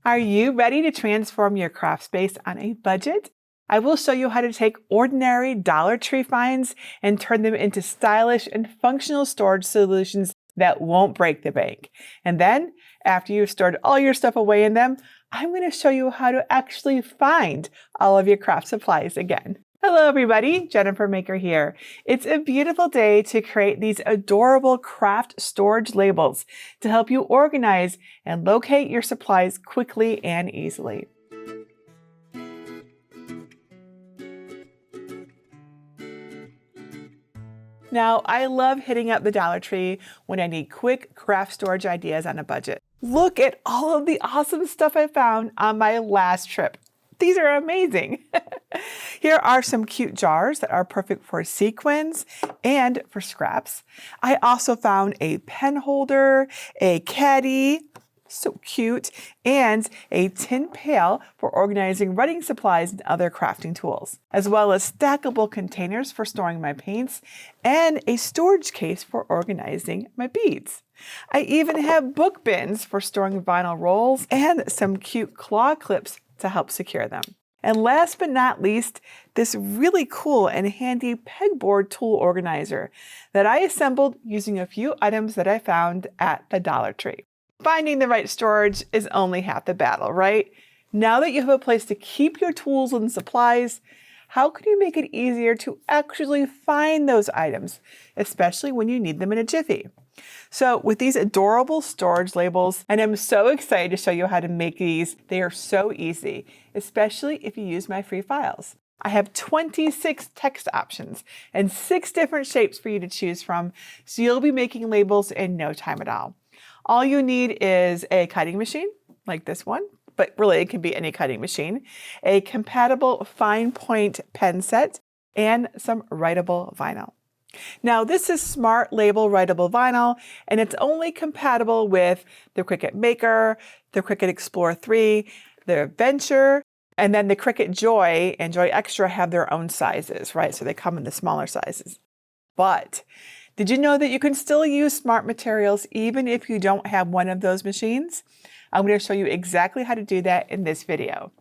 Are you ready to transform your craft space on a budget? I will show you how to take ordinary Dollar Tree finds and turn them into stylish and functional storage solutions that won't break the bank. And then, after you've stored all your stuff away in them, I'm going to show you how to actually find all of your craft supplies again. Hello everybody, Jennifer Maker here. It's a beautiful day to create these adorable craft storage labels to help you organize and locate your supplies quickly and easily. Now, I love hitting up the Dollar Tree when I need quick craft storage ideas on a budget. Look at all of the awesome stuff I found on my last trip. These are amazing. Here are some cute jars that are perfect for sequins and for scraps. I also found a pen holder, a caddy, so cute, and a tin pail for organizing writing supplies and other crafting tools, as well as stackable containers for storing my paints and a storage case for organizing my beads. I even have book bins for storing vinyl rolls and some cute claw clips to help secure them. And last but not least, this really cool and handy pegboard tool organizer that I assembled using a few items that I found at the Dollar Tree. Finding the right storage is only half the battle, right? Now that you have a place to keep your tools and supplies, how can you make it easier to actually find those items, especially when you need them in a jiffy? So with these adorable storage labels, and I'm so excited to show you how to make these. They are so easy, especially if you use my free files. I have 26 text options and 6 different shapes for you to choose from, so you'll be making labels in no time at all. All you need is a cutting machine, like this one, but really it can be any cutting machine, a compatible fine point pen set, and some writable vinyl. Now, this is Smart Label Writable Vinyl, and it's only compatible with the Cricut Maker, the Cricut Explorer 3, the Adventure, and then the Cricut Joy and Joy Extra have their own sizes, right? So they come in the smaller sizes. But did you know that you can still use smart materials even if you don't have one of those machines? I'm going to show you exactly how to do that in this video.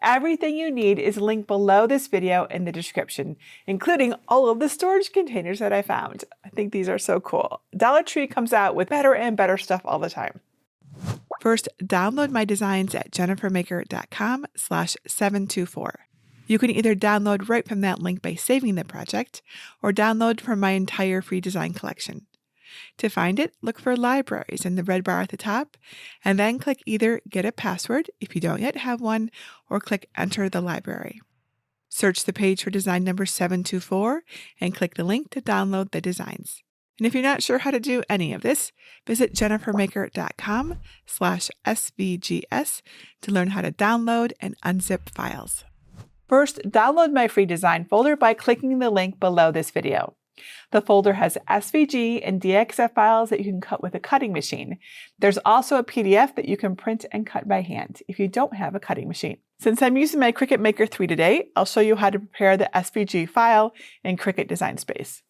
Everything you need is linked below this video in the description, including all of the storage containers that I found. I think these are so cool. Dollar Tree comes out with better and better stuff all the time. First, download my designs at jennifermaker.com/724. You can either download right from that link by saving the project, or download from my entire free design collection. To find it, look for Libraries in the red bar at the top, and then click either Get a Password if you don't yet have one, or click Enter the library. Search the page for design number 724 and click the link to download the designs. And if you're not sure how to do any of this, visit jennifermaker.com/svgs to learn how to download and unzip files. First, download my free design folder by clicking the link below this video. The folder has SVG and DXF files that you can cut with a cutting machine. There's also a PDF that you can print and cut by hand if you don't have a cutting machine. Since I'm using my Cricut Maker 3 today, I'll show you how to prepare the SVG file in Cricut Design Space.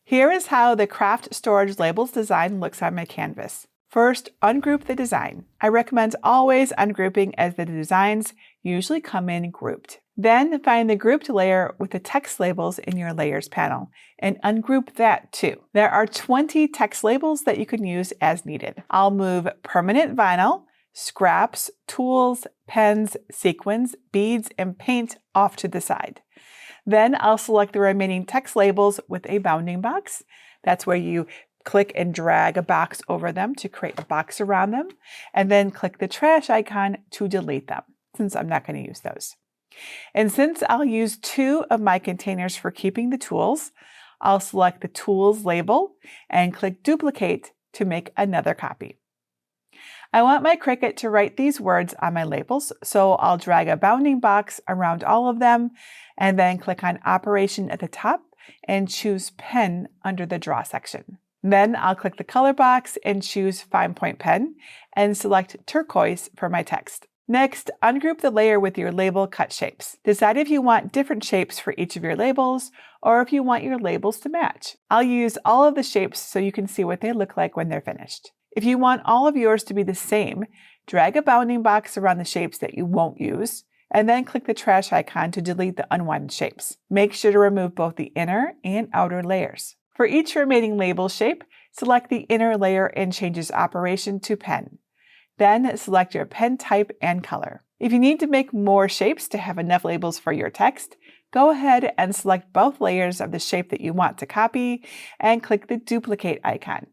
Here is how the craft storage labels design looks on my canvas. First, ungroup the design. I recommend always ungrouping as the designs usually come in grouped. Then find the grouped layer with the text labels in your Layers panel and ungroup that too. There are 20 text labels that you can use as needed. I'll move permanent vinyl, scraps, tools, pens, sequins, beads, and paint off to the side. Then I'll select the remaining text labels with a bounding box. That's where you click and drag a box over them to create a box around them, and then click the trash icon to delete them, since I'm not going to use those. And since I'll use 2 of my containers for keeping the tools, I'll select the Tools label and click Duplicate to make another copy. I want my Cricut to write these words on my labels, so I'll drag a bounding box around all of them and then click on Operation at the top and choose Pen under the Draw section. Then I'll click the color box and choose Fine Point Pen and select Turquoise for my text. Next, ungroup the layer with your label cut shapes. Decide if you want different shapes for each of your labels or if you want your labels to match. I'll use all of the shapes so you can see what they look like when they're finished. If you want all of yours to be the same, Drag a bounding box around the shapes that you won't use, and then click the trash icon to delete the unwanted shapes. Make sure to remove both the inner and outer layers. For each remaining label shape, select the inner layer and change its operation to pen. Then select your pen type and color. If you need to make more shapes to have enough labels for your text, go ahead and select both layers of the shape that you want to copy and click the duplicate icon.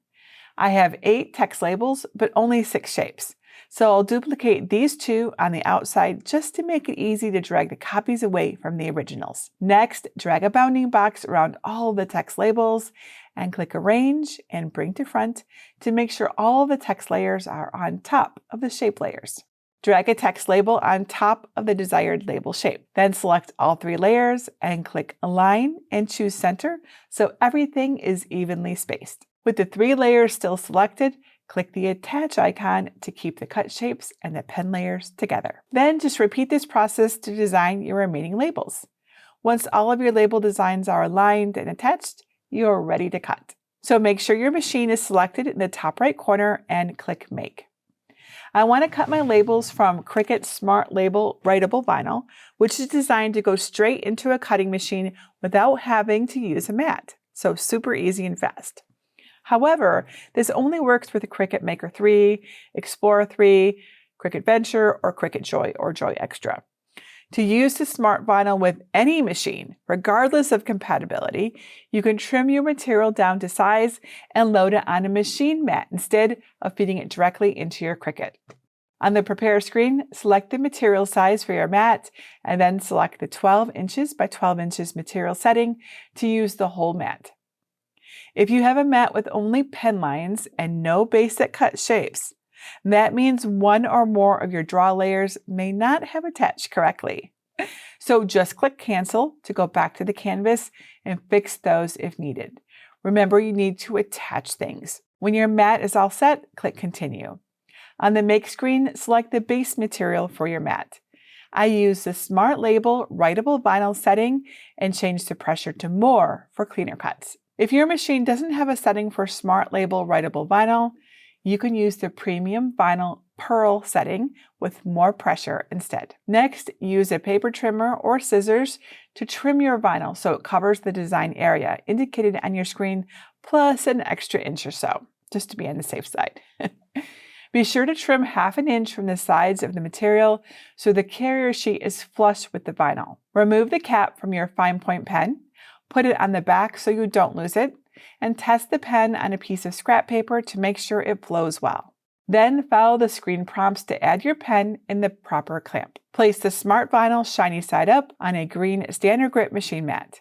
I have 8 text labels, but only 6 shapes. So I'll duplicate these 2 on the outside just to make it easy to drag the copies away from the originals. Next, drag a bounding box around all of the text labels and click Arrange and Bring to Front to make sure all of the text layers are on top of the shape layers. Drag a text label on top of the desired label shape. Then select all 3 layers and click Align and choose Center so everything is evenly spaced. With the 3 layers still selected, click the Attach icon to keep the cut shapes and the pen layers together. Then just repeat this process to design your remaining labels. Once all of your label designs are aligned and attached, you're ready to cut. So make sure your machine is selected in the top right corner and click Make. I want to cut my labels from Cricut Smart Label Writable Vinyl, which is designed to go straight into a cutting machine without having to use a mat. So super easy and fast. However, this only works with the Cricut Maker 3, Explorer 3, Cricut Venture, or Cricut Joy or Joy Extra. To use the Smart Vinyl with any machine, regardless of compatibility, you can trim your material down to size and load it on a machine mat instead of feeding it directly into your Cricut. On the Prepare screen, select the material size for your mat and then select the 12 inches by 12 inches material setting to use the whole mat. If you have a mat with only pen lines and no basic cut shapes, that means one or more of your draw layers may not have attached correctly. So just click Cancel to go back to the canvas and fix those if needed. Remember, you need to attach things. When your mat is all set, click Continue. On the Make screen, select the base material for your mat. I use the Smart Label Writable Vinyl setting and change the pressure to More for cleaner cuts. If your machine doesn't have a setting for Smart Label Writable Vinyl, you can use the Premium Vinyl Pearl setting with more pressure instead. Next, use a paper trimmer or scissors to trim your vinyl so it covers the design area indicated on your screen, plus an extra inch or so, just to be on the safe side. Be sure to trim 1/2 inch from the sides of the material so the carrier sheet is flush with the vinyl. Remove the cap from your fine point pen, put it on the back so you don't lose it, and test the pen on a piece of scrap paper to make sure it flows well. Then follow the screen prompts to add your pen in the proper clamp. Place the Smart Vinyl shiny side up on a green standard grip machine mat,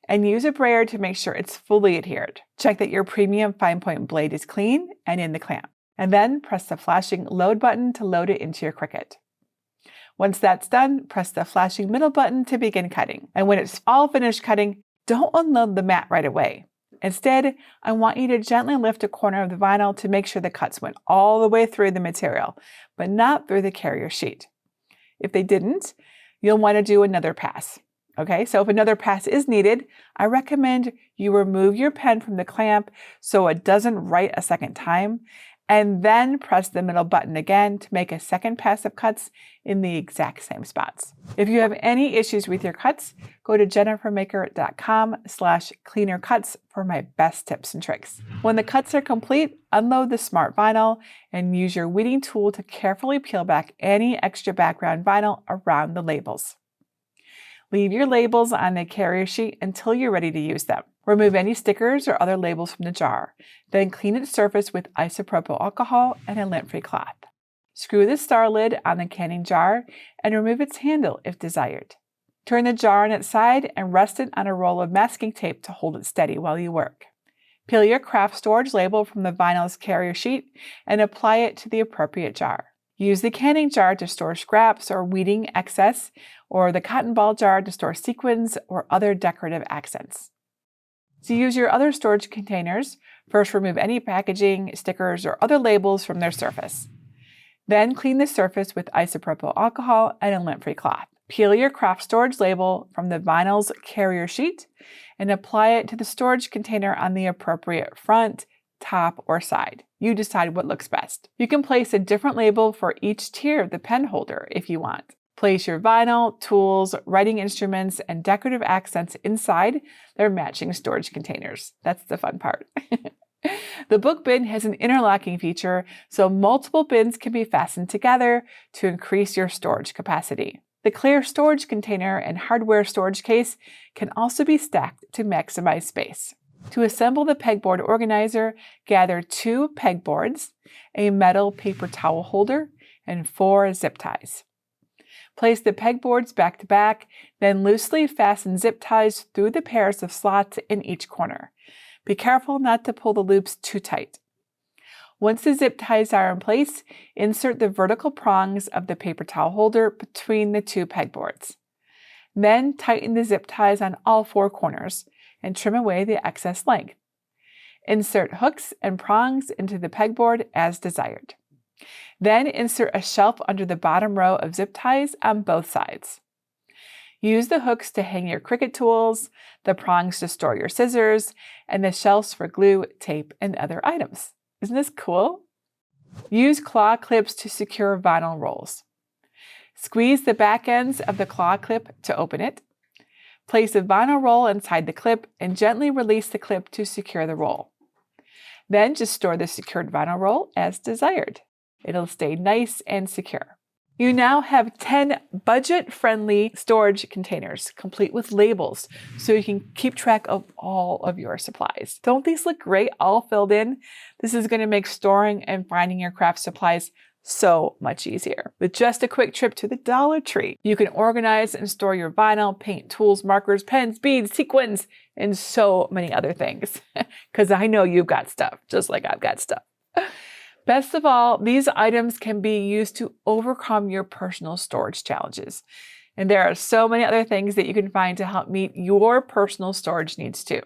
and use a brayer to make sure it's fully adhered. Check that your premium fine point blade is clean and in the clamp, and then press the flashing load button to load it into your Cricut. Once that's done, press the flashing middle button to begin cutting. And when it's all finished cutting, don't unload the mat right away. Instead, I want you to gently lift a corner of the vinyl to make sure the cuts went all the way through the material, but not through the carrier sheet. If they didn't, you'll want to do another pass. Okay, so if another pass is needed, I recommend you remove your pen from the clamp so it doesn't write a second time, and then press the middle button again to make a second pass of cuts in the exact same spots. If you have any issues with your cuts, go to jennifermaker.com/cleanercuts for my best tips and tricks. When the cuts are complete, unload the Smart Vinyl and use your weeding tool to carefully peel back any extra background vinyl around the labels. Leave your labels on the carrier sheet until you're ready to use them. Remove any stickers or other labels from the jar. Then clean its surface with isopropyl alcohol and a lint-free cloth. Screw the star lid on the canning jar and remove its handle if desired. Turn the jar on its side and rest it on a roll of masking tape to hold it steady while you work. Peel your craft storage label from the vinyl's carrier sheet and apply it to the appropriate jar. Use the canning jar to store scraps or weeding excess, or the cotton ball jar to store sequins or other decorative accents. To use your other storage containers, first remove any packaging, stickers, or other labels from their surface. Then clean the surface with isopropyl alcohol and a lint-free cloth. Peel your craft storage label from the vinyl's carrier sheet and apply it to the storage container on the appropriate front, top, or side. You decide what looks best. You can place a different label for each tier of the pen holder if you want. Place your vinyl, tools, writing instruments, and decorative accents inside their matching storage containers. That's the fun part. The book bin has an interlocking feature, so multiple bins can be fastened together to increase your storage capacity. The clear storage container and hardware storage case can also be stacked to maximize space. To assemble the pegboard organizer, gather 2 pegboards, a metal paper towel holder, and 4 zip ties. Place the pegboards back to back, then loosely fasten zip ties through the pairs of slots in each corner. Be careful not to pull the loops too tight. Once the zip ties are in place, insert the vertical prongs of the paper towel holder between the 2 pegboards. Then tighten the zip ties on all 4 corners and trim away the excess length. Insert hooks and prongs into the pegboard as desired. Then insert a shelf under the bottom row of zip ties on both sides. Use the hooks to hang your Cricut tools, the prongs to store your scissors, and the shelves for glue, tape, and other items. Isn't this cool? Use claw clips to secure vinyl rolls. Squeeze the back ends of the claw clip to open it. Place a vinyl roll inside the clip and gently release the clip to secure the roll. Then just store the secured vinyl roll as desired. It'll stay nice and secure. You now have 10 budget-friendly storage containers, complete with labels, so you can keep track of all of your supplies. Don't these look great, all filled in? This is going to make storing and finding your craft supplies so much easier. With just a quick trip to the Dollar Tree, you can organize and store your vinyl, paint, tools, markers, pens, beads, sequins, and so many other things. Because I know you've got stuff, just like I've got stuff. Best of all, these items can be used to overcome your personal storage challenges. And there are so many other things that you can find to help meet your personal storage needs too.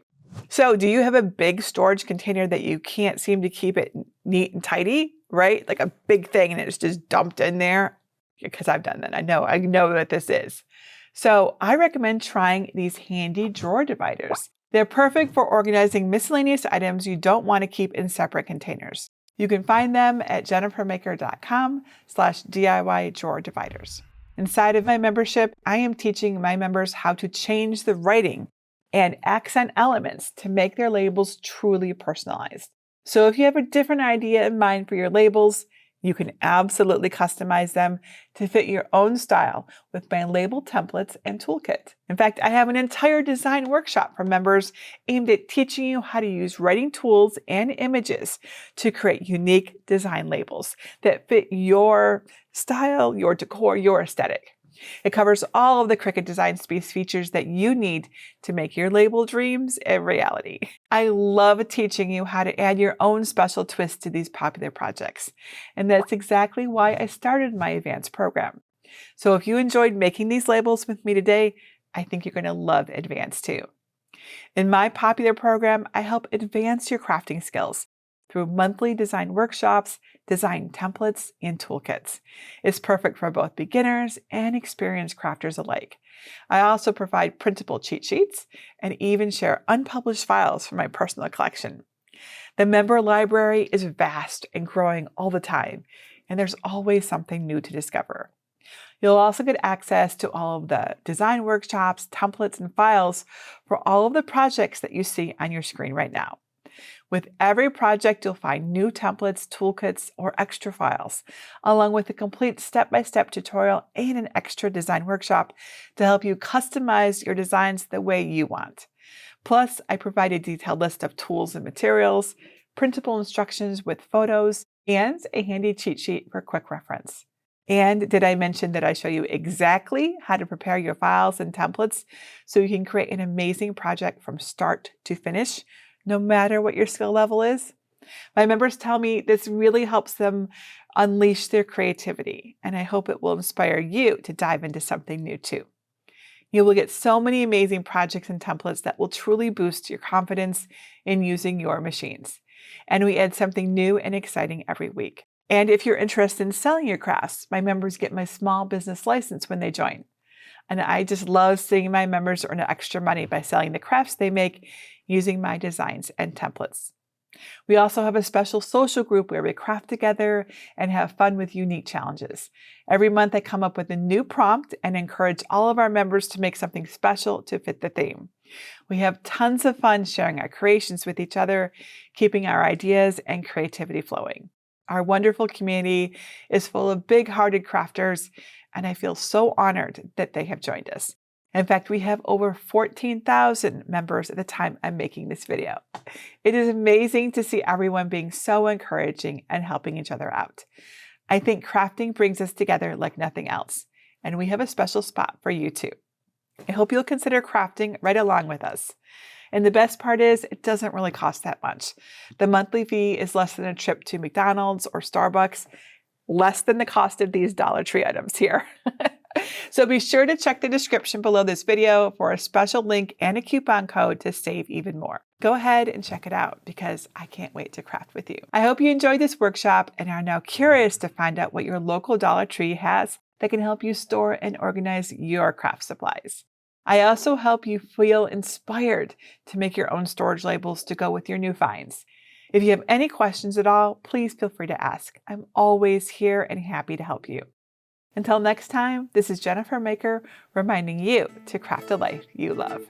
So do you have a big storage container that you can't seem to keep it neat and tidy, right? Like a big thing and it's just dumped in there? Because I've done that. I know what this is. So I recommend trying these handy drawer dividers. They're perfect for organizing miscellaneous items you don't want to keep in separate containers. You can find them at jennifermaker.com/DIY drawer dividers. Inside of my membership, I am teaching my members how to change the writing and accent elements to make their labels truly personalized. So if you have a different idea in mind for your labels, you can absolutely customize them to fit your own style with my label templates and toolkit. In fact, I have an entire design workshop for members aimed at teaching you how to use writing tools and images to create unique design labels that fit your style, your decor, your aesthetic. It covers all of the Cricut Design Space features that you need to make your label dreams a reality. I love teaching you how to add your own special twist to these popular projects. And that's exactly why I started my advanced program. So if you enjoyed making these labels with me today, I think you're going to love Advanced too. In my popular program, I help advance your crafting skills through monthly design workshops, design templates, and toolkits. It's perfect for both beginners and experienced crafters alike. I also provide printable cheat sheets and even share unpublished files from my personal collection. The member library is vast and growing all the time, and there's always something new to discover. You'll also get access to all of the design workshops, templates, and files for all of the projects that you see on your screen right now. With every project, you'll find new templates, toolkits, or extra files, along with a complete step-by-step tutorial and an extra design workshop to help you customize your designs the way you want. Plus, I provide a detailed list of tools and materials, printable instructions with photos, and a handy cheat sheet for quick reference. And did I mention that I show you exactly how to prepare your files and templates so you can create an amazing project from start to finish, no matter what your skill level is? My members tell me this really helps them unleash their creativity, and I hope it will inspire you to dive into something new too. You will get so many amazing projects and templates that will truly boost your confidence in using your machines. And we add something new and exciting every week. And if you're interested in selling your crafts, my members get my small business license when they join. And I just love seeing my members earn extra money by selling the crafts they make using my designs and templates. We also have a special social group where we craft together and have fun with unique challenges. Every month I come up with a new prompt and encourage all of our members to make something special to fit the theme. We have tons of fun sharing our creations with each other, keeping our ideas and creativity flowing. Our wonderful community is full of big-hearted crafters, and I feel so honored that they have joined us. In fact, we have over 14,000 members at the time I'm making this video. It is amazing to see everyone being so encouraging and helping each other out. I think crafting brings us together like nothing else, and we have a special spot for you too. I hope you'll consider crafting right along with us. And the best part is, it doesn't really cost that much. The monthly fee is less than a trip to McDonald's or Starbucks, less than the cost of these Dollar Tree items here. So be sure to check the description below this video for a special link and a coupon code to save even more. Go ahead and check it out because I can't wait to craft with you. I hope you enjoyed this workshop and are now curious to find out what your local Dollar Tree has that can help you store and organize your craft supplies. I also help you feel inspired to make your own storage labels to go with your new finds. If you have any questions at all, please feel free to ask. I'm always here and happy to help you. Until next time, this is Jennifer Maker reminding you to craft a life you love.